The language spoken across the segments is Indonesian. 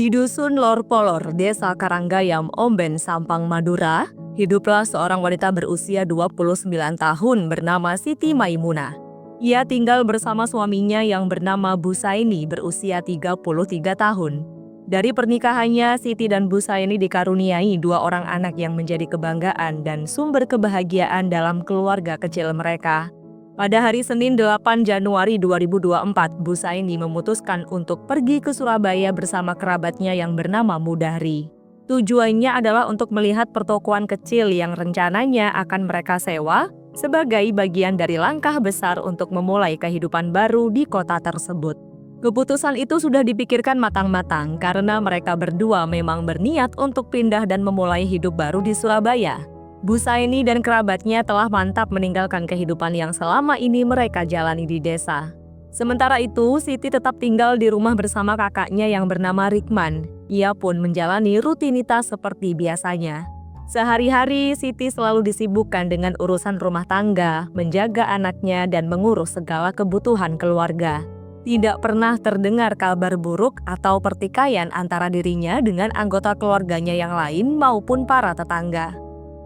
Di Dusun Lor Polor, Desa Karanggayam, Omben, Sampang, Madura, hiduplah seorang wanita berusia 29 tahun bernama Siti Maimunah. Ia tinggal bersama suaminya yang bernama Busaini berusia 33 tahun. Dari pernikahannya, Siti dan Busaini dikaruniai 2 orang anak yang menjadi kebanggaan dan sumber kebahagiaan dalam keluarga kecil mereka. Pada hari Senin 8 Januari 2024, Busaini memutuskan untuk pergi ke Surabaya bersama kerabatnya yang bernama Mudahri. Tujuannya adalah untuk melihat pertokoan kecil yang rencananya akan mereka sewa sebagai bagian dari langkah besar untuk memulai kehidupan baru di kota tersebut. Keputusan itu sudah dipikirkan matang-matang karena mereka berdua memang berniat untuk pindah dan memulai hidup baru di Surabaya. Busaini dan kerabatnya telah mantap meninggalkan kehidupan yang selama ini mereka jalani di desa. Sementara itu, Siti tetap tinggal di rumah bersama kakaknya yang bernama Rikman. Ia pun menjalani rutinitas seperti biasanya. Sehari-hari, Siti selalu disibukkan dengan urusan rumah tangga, menjaga anaknya, dan mengurus segala kebutuhan keluarga. Tidak pernah terdengar kabar buruk atau pertikaian antara dirinya dengan anggota keluarganya yang lain maupun para tetangga.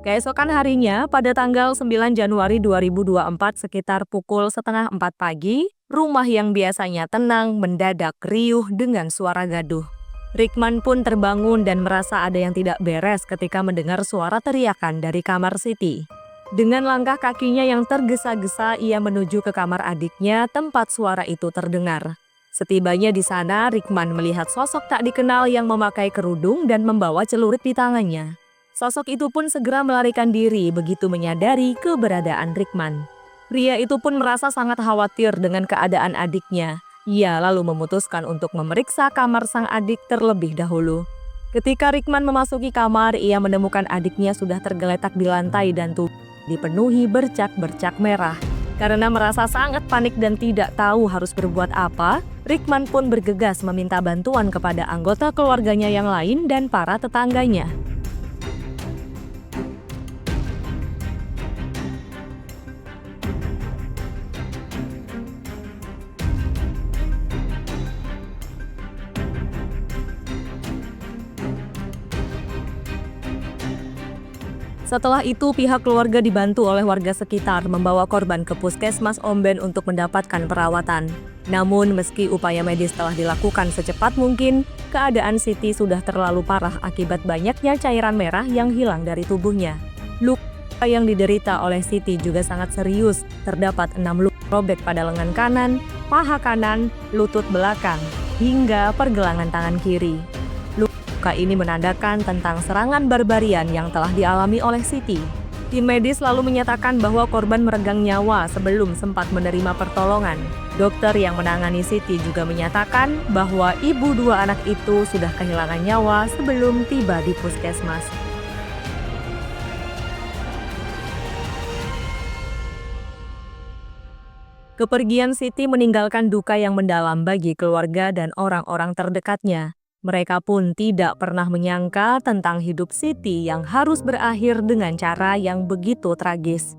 Keesokan harinya, pada tanggal 9 Januari 2024 sekitar pukul 3:30 pagi, rumah yang biasanya tenang mendadak riuh dengan suara gaduh. Rikman pun terbangun dan merasa ada yang tidak beres ketika mendengar suara teriakan dari kamar Siti. Dengan langkah kakinya yang tergesa-gesa, ia menuju ke kamar adiknya tempat suara itu terdengar. Setibanya di sana, Rikman melihat sosok tak dikenal yang memakai kerudung dan membawa celurit di tangannya. Sosok itu pun segera melarikan diri begitu menyadari keberadaan Rikman. Pria itu pun merasa sangat khawatir dengan keadaan adiknya. Ia lalu memutuskan untuk memeriksa kamar sang adik terlebih dahulu. Ketika Rikman memasuki kamar, ia menemukan adiknya sudah tergeletak di lantai dan tubuh dipenuhi bercak-bercak merah. Karena merasa sangat panik dan tidak tahu harus berbuat apa, Rikman pun bergegas meminta bantuan kepada anggota keluarganya yang lain dan para tetangganya. Setelah itu, pihak keluarga dibantu oleh warga sekitar membawa korban ke Puskesmas Omben untuk mendapatkan perawatan. Namun, meski upaya medis telah dilakukan secepat mungkin, keadaan Siti sudah terlalu parah akibat banyaknya cairan merah yang hilang dari tubuhnya. Luka yang diderita oleh Siti juga sangat serius. Terdapat 6 luka robek pada lengan kanan, paha kanan, lutut belakang, hingga pergelangan tangan kiri. Luka ini menandakan tentang serangan barbarian yang telah dialami oleh Siti. Tim medis lalu menyatakan bahwa korban meregang nyawa sebelum sempat menerima pertolongan. Dokter yang menangani Siti juga menyatakan bahwa ibu 2 anak itu sudah kehilangan nyawa sebelum tiba di puskesmas. Kepergian Siti meninggalkan duka yang mendalam bagi keluarga dan orang-orang terdekatnya. Mereka pun tidak pernah menyangka tentang hidup Siti yang harus berakhir dengan cara yang begitu tragis.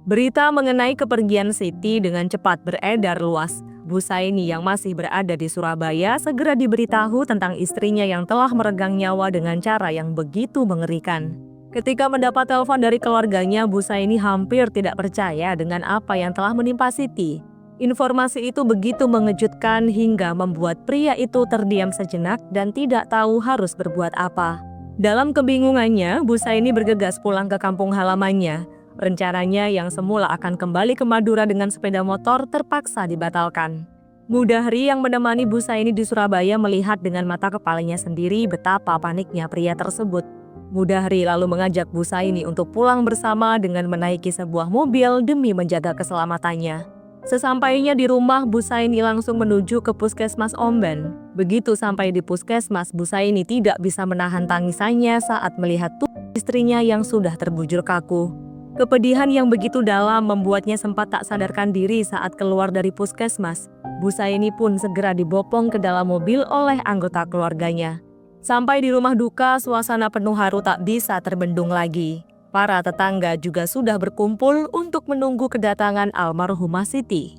Berita mengenai kepergian Siti dengan cepat beredar luas. Busaini yang masih berada di Surabaya segera diberitahu tentang istrinya yang telah meregang nyawa dengan cara yang begitu mengerikan. Ketika mendapat telepon dari keluarganya, Busaini hampir tidak percaya dengan apa yang telah menimpa Siti. Informasi itu begitu mengejutkan hingga membuat pria itu terdiam sejenak dan tidak tahu harus berbuat apa. Dalam kebingungannya, Busaini bergegas pulang ke kampung halamannya. Rencananya yang semula akan kembali ke Madura dengan sepeda motor terpaksa dibatalkan. Mudahri yang menemani Busaini di Surabaya melihat dengan mata kepalanya sendiri betapa paniknya pria tersebut. Mudahri lalu mengajak Busaini untuk pulang bersama dengan menaiki sebuah mobil demi menjaga keselamatannya. Sesampainya di rumah, Busaini langsung menuju ke Puskesmas Omben. Begitu sampai di Puskesmas, Busaini tidak bisa menahan tangisannya saat melihat tubuh istrinya yang sudah terbujur kaku. Kepedihan yang begitu dalam membuatnya sempat tak sadarkan diri saat keluar dari Puskesmas. Busaini pun segera dibopong ke dalam mobil oleh anggota keluarganya. Sampai di rumah duka, suasana penuh haru tak bisa terbendung lagi. Para tetangga juga sudah berkumpul untuk menunggu kedatangan almarhumah Siti.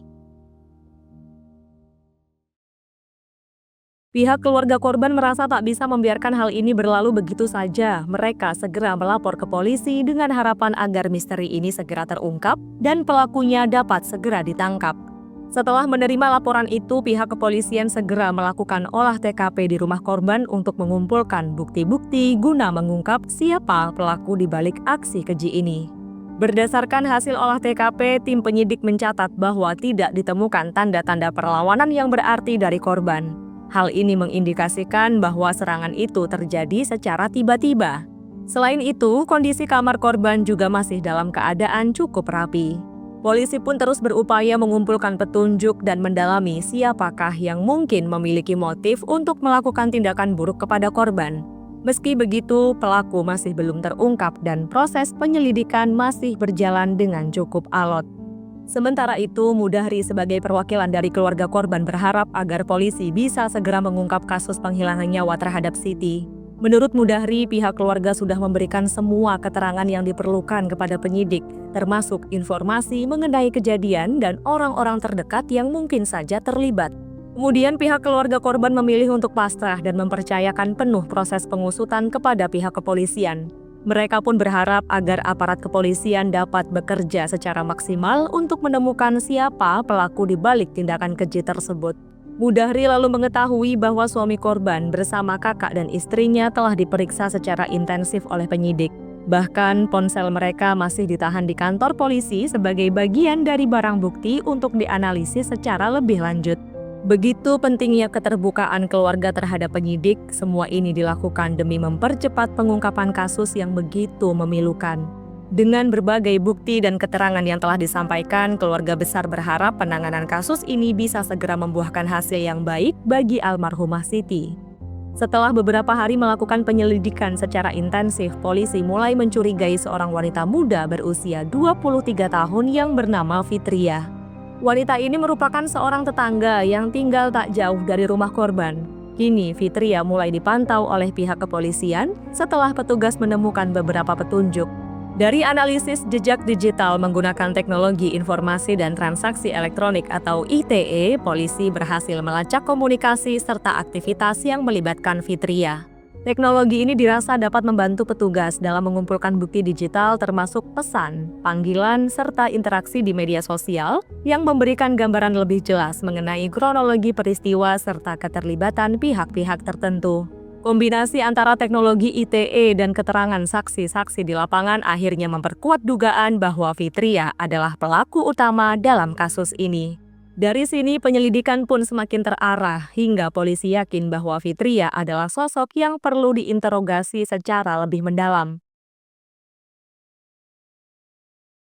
Pihak keluarga korban merasa tak bisa membiarkan hal ini berlalu begitu saja. Mereka segera melapor ke polisi dengan harapan agar misteri ini segera terungkap dan pelakunya dapat segera ditangkap. Setelah menerima laporan itu, pihak kepolisian segera melakukan olah TKP di rumah korban untuk mengumpulkan bukti-bukti guna mengungkap siapa pelaku di balik aksi keji ini. Berdasarkan hasil olah TKP, tim penyidik mencatat bahwa tidak ditemukan tanda-tanda perlawanan yang berarti dari korban. Hal ini mengindikasikan bahwa serangan itu terjadi secara tiba-tiba. Selain itu, kondisi kamar korban juga masih dalam keadaan cukup rapi. Polisi pun terus berupaya mengumpulkan petunjuk dan mendalami siapakah yang mungkin memiliki motif untuk melakukan tindakan buruk kepada korban. Meski begitu, pelaku masih belum terungkap dan proses penyelidikan masih berjalan dengan cukup alot. Sementara itu, Mudahri sebagai perwakilan dari keluarga korban berharap agar polisi bisa segera mengungkap kasus penghilangan nyawa terhadap Siti. Menurut Mudahri, pihak keluarga sudah memberikan semua keterangan yang diperlukan kepada penyidik, termasuk informasi mengenai kejadian dan orang-orang terdekat yang mungkin saja terlibat. Kemudian pihak keluarga korban memilih untuk pasrah dan mempercayakan penuh proses pengusutan kepada pihak kepolisian. Mereka pun berharap agar aparat kepolisian dapat bekerja secara maksimal untuk menemukan siapa pelaku di balik tindakan keji tersebut. Mudahri lalu mengetahui bahwa suami korban bersama kakak dan istrinya telah diperiksa secara intensif oleh penyidik. Bahkan ponsel mereka masih ditahan di kantor polisi sebagai bagian dari barang bukti untuk dianalisis secara lebih lanjut. Begitu pentingnya keterbukaan keluarga terhadap penyidik, semua ini dilakukan demi mempercepat pengungkapan kasus yang begitu memilukan. Dengan berbagai bukti dan keterangan yang telah disampaikan, keluarga besar berharap penanganan kasus ini bisa segera membuahkan hasil yang baik bagi almarhumah Siti. Setelah beberapa hari melakukan penyelidikan secara intensif, polisi mulai mencurigai seorang wanita muda berusia 23 tahun yang bernama Fitria. Wanita ini merupakan seorang tetangga yang tinggal tak jauh dari rumah korban. Kini Fitria mulai dipantau oleh pihak kepolisian setelah petugas menemukan beberapa petunjuk. Dari analisis jejak digital menggunakan teknologi informasi dan transaksi elektronik atau ITE, polisi berhasil melacak komunikasi serta aktivitas yang melibatkan Fitria. Teknologi ini dirasa dapat membantu petugas dalam mengumpulkan bukti digital termasuk pesan, panggilan, serta interaksi di media sosial yang memberikan gambaran lebih jelas mengenai kronologi peristiwa serta keterlibatan pihak-pihak tertentu. Kombinasi antara teknologi ITE dan keterangan saksi-saksi di lapangan akhirnya memperkuat dugaan bahwa Fitria adalah pelaku utama dalam kasus ini. Dari sini penyelidikan pun semakin terarah hingga polisi yakin bahwa Fitria adalah sosok yang perlu diinterogasi secara lebih mendalam.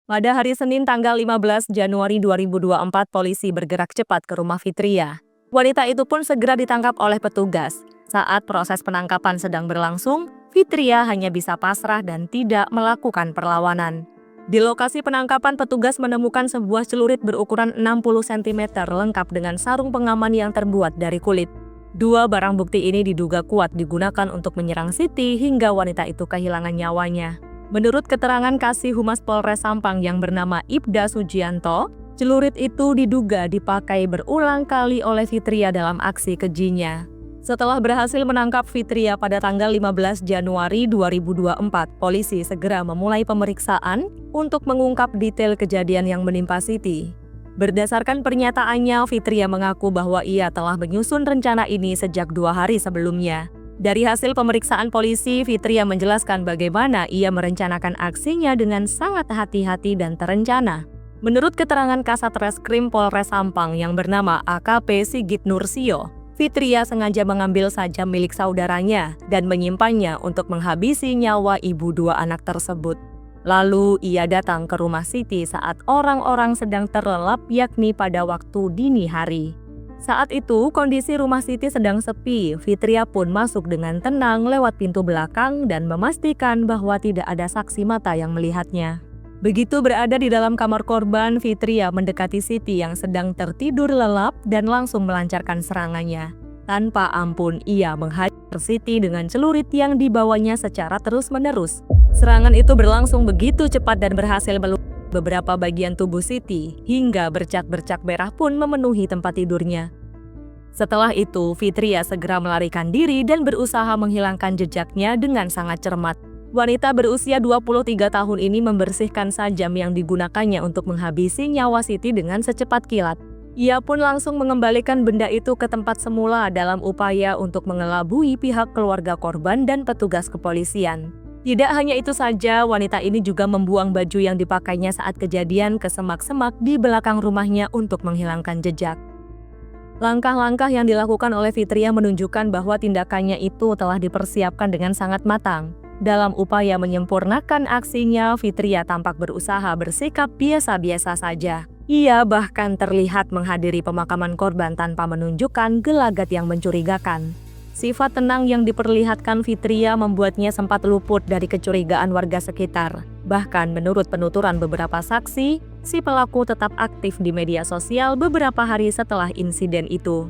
Pada hari Senin tanggal 15 Januari 2024, polisi bergerak cepat ke rumah Fitria. Wanita itu pun segera ditangkap oleh petugas. Saat proses penangkapan sedang berlangsung, Fitria hanya bisa pasrah dan tidak melakukan perlawanan. Di lokasi penangkapan, petugas menemukan sebuah celurit berukuran 60 cm lengkap dengan sarung pengaman yang terbuat dari kulit. Dua barang bukti ini diduga kuat digunakan untuk menyerang Siti hingga wanita itu kehilangan nyawanya. Menurut keterangan Kasih Humas Polres Sampang yang bernama Ibda Sujianto, celurit itu diduga dipakai berulang kali oleh Fitria dalam aksi kejinya. Setelah berhasil menangkap Fitria pada tanggal 15 Januari 2024, polisi segera memulai pemeriksaan untuk mengungkap detail kejadian yang menimpa Siti. Berdasarkan pernyataannya, Fitria mengaku bahwa ia telah menyusun rencana ini sejak 2 hari sebelumnya. Dari hasil pemeriksaan polisi, Fitria menjelaskan bagaimana ia merencanakan aksinya dengan sangat hati-hati dan terencana. Menurut keterangan Kasat Reskrim Polres Sampang yang bernama AKP Sigit Nursio, Fitria sengaja mengambil sajam milik saudaranya dan menyimpannya untuk menghabisi nyawa ibu 2 anak tersebut. Lalu ia datang ke rumah Siti saat orang-orang sedang terlelap, yakni pada waktu dini hari. Saat itu kondisi rumah Siti sedang sepi. Fitria pun masuk dengan tenang lewat pintu belakang dan memastikan bahwa tidak ada saksi mata yang melihatnya. Begitu berada di dalam kamar korban, Fitria mendekati Siti yang sedang tertidur lelap dan langsung melancarkan serangannya. Tanpa ampun, ia menghajar Siti dengan celurit yang dibawanya secara terus-menerus. Serangan itu berlangsung begitu cepat dan berhasil melukai beberapa bagian tubuh Siti, hingga bercak-bercak merah pun memenuhi tempat tidurnya. Setelah itu, Fitria segera melarikan diri dan berusaha menghilangkan jejaknya dengan sangat cermat. Wanita berusia 23 tahun ini membersihkan sajam yang digunakannya untuk menghabisi nyawa Siti dengan secepat kilat. Ia pun langsung mengembalikan benda itu ke tempat semula dalam upaya untuk mengelabui pihak keluarga korban dan petugas kepolisian. Tidak hanya itu saja, wanita ini juga membuang baju yang dipakainya saat kejadian ke semak-semak di belakang rumahnya untuk menghilangkan jejak. Langkah-langkah yang dilakukan oleh Fitria menunjukkan bahwa tindakannya itu telah dipersiapkan dengan sangat matang. Dalam upaya menyempurnakan aksinya, Fitria tampak berusaha bersikap biasa-biasa saja. Ia bahkan terlihat menghadiri pemakaman korban tanpa menunjukkan gelagat yang mencurigakan. Sifat tenang yang diperlihatkan Fitria membuatnya sempat luput dari kecurigaan warga sekitar. Bahkan menurut penuturan beberapa saksi, si pelaku tetap aktif di media sosial beberapa hari setelah insiden itu.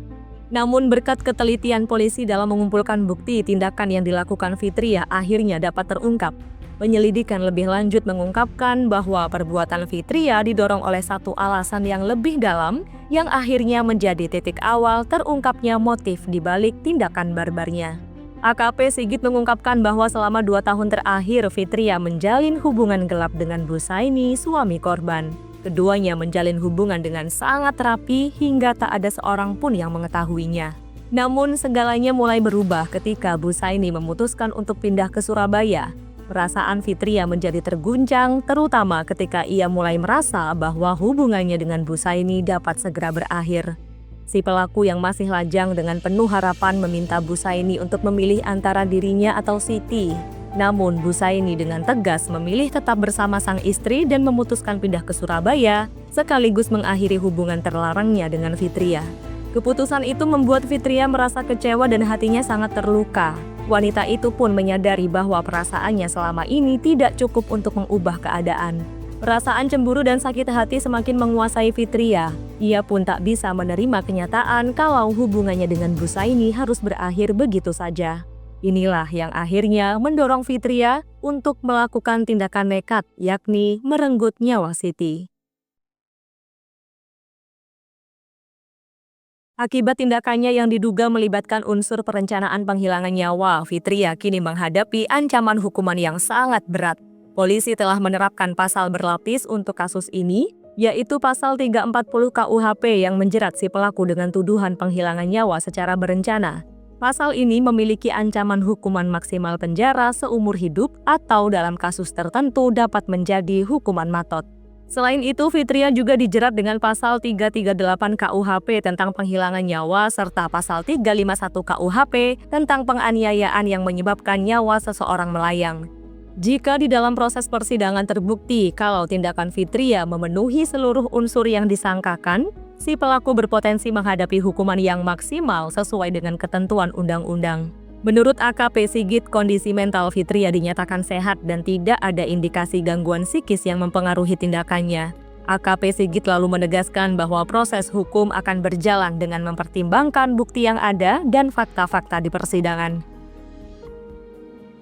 Namun berkat ketelitian polisi dalam mengumpulkan bukti, tindakan yang dilakukan Fitria akhirnya dapat terungkap. Penyelidikan lebih lanjut mengungkapkan bahwa perbuatan Fitria didorong oleh satu alasan yang lebih dalam yang akhirnya menjadi titik awal terungkapnya motif di balik tindakan barbarnya. AKP Sigit mengungkapkan bahwa selama 2 tahun terakhir Fitria menjalin hubungan gelap dengan Busaini, suami korban. Keduanya menjalin hubungan dengan sangat rapi hingga tak ada seorang pun yang mengetahuinya. Namun segalanya mulai berubah ketika Busaini memutuskan untuk pindah ke Surabaya. Perasaan Fitria menjadi terguncang, terutama ketika ia mulai merasa bahwa hubungannya dengan Busaini dapat segera berakhir. Si pelaku yang masih lajang dengan penuh harapan meminta Busaini untuk memilih antara dirinya atau Siti. Namun Busaini dengan tegas memilih tetap bersama sang istri dan memutuskan pindah ke Surabaya, sekaligus mengakhiri hubungan terlarangnya dengan Fitria. Keputusan itu membuat Fitria merasa kecewa dan hatinya sangat terluka. Wanita itu pun menyadari bahwa perasaannya selama ini tidak cukup untuk mengubah keadaan. Perasaan cemburu dan sakit hati semakin menguasai Fitria. Ia pun tak bisa menerima kenyataan kalau hubungannya dengan Busaini harus berakhir begitu saja. Inilah yang akhirnya mendorong Fitria untuk melakukan tindakan nekat, yakni merenggut nyawa Siti. Akibat tindakannya yang diduga melibatkan unsur perencanaan penghilangan nyawa, Fitria kini menghadapi ancaman hukuman yang sangat berat. Polisi telah menerapkan pasal berlapis untuk kasus ini, yaitu pasal 340 KUHP yang menjerat si pelaku dengan tuduhan penghilangan nyawa secara berencana. Pasal ini memiliki ancaman hukuman maksimal penjara seumur hidup atau dalam kasus tertentu dapat menjadi hukuman matot. Selain itu, Fitria juga dijerat dengan pasal 338 KUHP tentang penghilangan nyawa serta pasal 351 KUHP tentang penganiayaan yang menyebabkan nyawa seseorang melayang. Jika di dalam proses persidangan terbukti kalau tindakan Fitria memenuhi seluruh unsur yang disangkakan, si pelaku berpotensi menghadapi hukuman yang maksimal sesuai dengan ketentuan undang-undang. Menurut AKP Sigit, kondisi mental Fitria dinyatakan sehat dan tidak ada indikasi gangguan psikis yang mempengaruhi tindakannya. AKP Sigit lalu menegaskan bahwa proses hukum akan berjalan dengan mempertimbangkan bukti yang ada dan fakta-fakta di persidangan.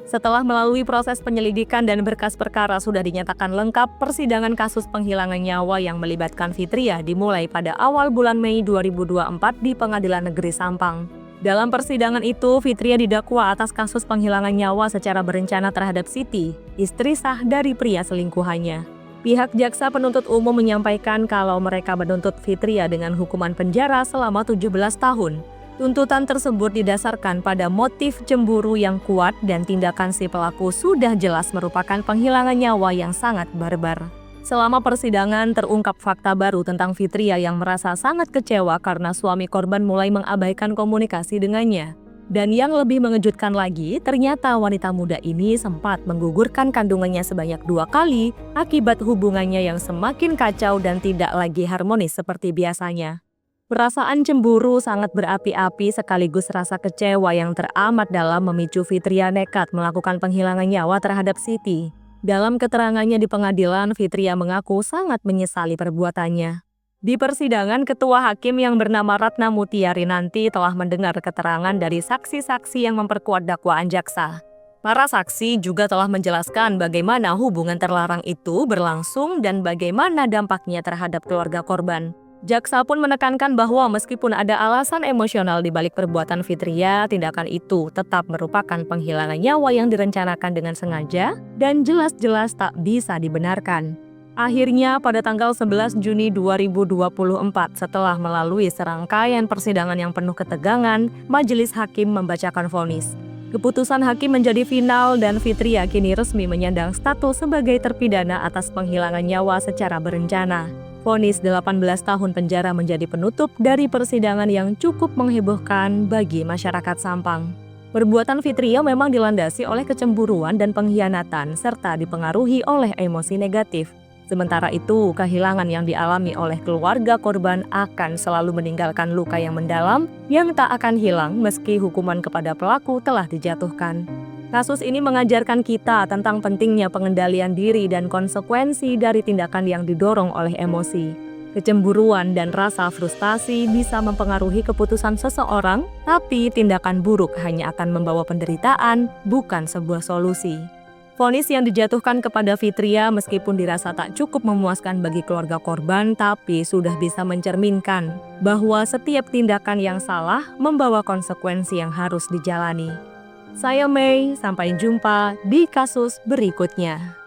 Setelah melalui proses penyelidikan dan berkas perkara sudah dinyatakan lengkap, persidangan kasus penghilangan nyawa yang melibatkan Fitria dimulai pada awal bulan Mei 2024 di Pengadilan Negeri Sampang. Dalam persidangan itu, Fitria didakwa atas kasus penghilangan nyawa secara berencana terhadap Siti, istri sah dari pria selingkuhannya. Pihak jaksa penuntut umum menyampaikan kalau mereka menuntut Fitria dengan hukuman penjara selama 17 tahun. Tuntutan tersebut didasarkan pada motif cemburu yang kuat dan tindakan si pelaku sudah jelas merupakan penghilangan nyawa yang sangat barbar. Selama persidangan terungkap fakta baru tentang Fitria yang merasa sangat kecewa karena suami korban mulai mengabaikan komunikasi dengannya. Dan yang lebih mengejutkan lagi, ternyata wanita muda ini sempat menggugurkan kandungannya sebanyak 2 kali akibat hubungannya yang semakin kacau dan tidak lagi harmonis seperti biasanya. Perasaan cemburu sangat berapi-api sekaligus rasa kecewa yang teramat dalam memicu Fitria nekat melakukan penghilangan nyawa terhadap Siti. Dalam keterangannya di pengadilan, Fitria mengaku sangat menyesali perbuatannya. Di persidangan, Ketua Hakim yang bernama Ratna Mutiarinanti telah mendengar keterangan dari saksi-saksi yang memperkuat dakwaan jaksa. Para saksi juga telah menjelaskan bagaimana hubungan terlarang itu berlangsung dan bagaimana dampaknya terhadap keluarga korban. Jaksa pun menekankan bahwa meskipun ada alasan emosional di balik perbuatan Fitria, tindakan itu tetap merupakan penghilangan nyawa yang direncanakan dengan sengaja dan jelas-jelas tak bisa dibenarkan. Akhirnya pada tanggal 11 Juni 2024, setelah melalui serangkaian persidangan yang penuh ketegangan, majelis hakim membacakan vonis. Keputusan hakim menjadi final dan Fitria kini resmi menyandang status sebagai terpidana atas penghilangan nyawa secara berencana. Vonis 18 tahun penjara menjadi penutup dari persidangan yang cukup menghebohkan bagi masyarakat Sampang. Perbuatan Fitria memang dilandasi oleh kecemburuan dan pengkhianatan serta dipengaruhi oleh emosi negatif. Sementara itu, kehilangan yang dialami oleh keluarga korban akan selalu meninggalkan luka yang mendalam yang tak akan hilang meski hukuman kepada pelaku telah dijatuhkan. Kasus ini mengajarkan kita tentang pentingnya pengendalian diri dan konsekuensi dari tindakan yang didorong oleh emosi. Kecemburuan dan rasa frustasi bisa mempengaruhi keputusan seseorang, tapi tindakan buruk hanya akan membawa penderitaan, bukan sebuah solusi. Vonis yang dijatuhkan kepada Fitria meskipun dirasa tak cukup memuaskan bagi keluarga korban, tapi sudah bisa mencerminkan bahwa setiap tindakan yang salah membawa konsekuensi yang harus dijalani. Saya Mei, sampai jumpa di kasus berikutnya.